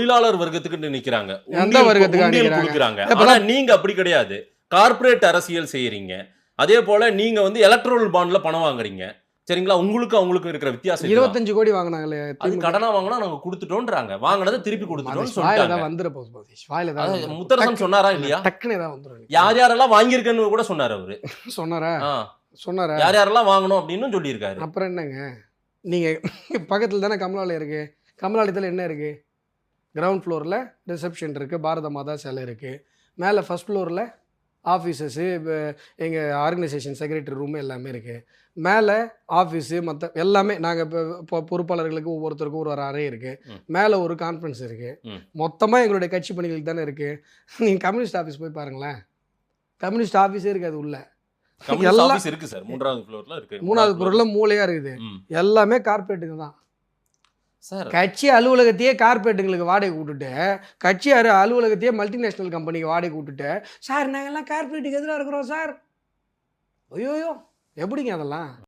தொழிலாளர் வர்க்கத்துக்கு நிக்கிறாங்க, எந்த வர்க்கத்துக்கு கொடுக்குறாங்க. ஆனா நீங்க அப்படி கிடையாது, கார்ப்பரேட் அரசியல் செய்யறீங்க. அதே போல நீங்க வந்து எலக்ட்ரல் பாண்ட்ல பணம் வாங்குறீங்க. சரிங்களா? உங்களுக்கு அவங்களுக்கு இருக்கிற வித்தியாசம் 25 கோடி வாங்கினாங்களே, அது கடனா வாங்கினா நாங்க கொடுத்துட்டோம்ன்றாங்க. வாங்கினதை திருப்பி கொடுத்துட்டோம்னு சொல்லிட்டாங்க. முத்தரசன் சொன்னாரா இல்லையா? டக்குனு ஏதாவது வந்துரும். யார் யாரெல்லாம் வாங்கியிருக்கேன்னு கூட சொன்னார் அவரு. சொன்னாரா யார் யாரெல்லாம் வாங்கணும் அப்படின்னு சொல்லியிருக்காரு. அப்புறம் என்னங்க, நீங்க பக்கத்துல தானே கமலாலயம் இருக்கு. கமலாலயத்தில் என்ன இருக்கு? கிரவுண்ட் ஃப்ளோரில் ரிசப்ஷன் இருக்குது, பாரத மாதா சிலை இருக்குது. மேலே ஃபஸ்ட் ஃப்ளோரில் ஆஃபீஸஸ்ஸு, எங்கள் ஆர்கனைசேஷன் செக்ரட்டரி ரூம் எல்லாமே இருக்குது. மேலே ஆஃபீஸு மற்ற எல்லாமே நாங்கள் இப்போ பொறுப்பாளர்களுக்கு ஒவ்வொருத்தருக்கும் ஒரு அறை இருக்குது. மேலே ஒரு கான்ஃபரன்ஸ் இருக்குது. மொத்தமாக எங்களுடைய கட்சி பணிகளுக்கு தானே இருக்குது. நீங்கள் கம்யூனிஸ்ட் ஆஃபீஸ் போய் பாருங்களேன், கம்யூனிஸ்ட் ஆஃபீஸே இருக்காது உள்ள. எல்லாம் இருக்கு சார், 3வது ஃப்ளோர்ல இருக்கு. 3வது ஃப்ளோர்ல மூளையா இருக்குது. எல்லாமே கார்பரேட்டுங்க தான். கட்சி அலுவலகத்தையே கார்பரேட்டுங்களுக்கு வாடகை விட்டுட்டு, கட்சி அலுவலகத்தையே மல்டிநேஷனல் கம்பெனிக்கு வாடகை விட்டுட்டு, சார் நாங்கள்லாம் கார்பரேட்டுக்கு எதிராக இருக்கிறோம் சார். ஐயோயோ, எப்படிங்க அதெல்லாம்?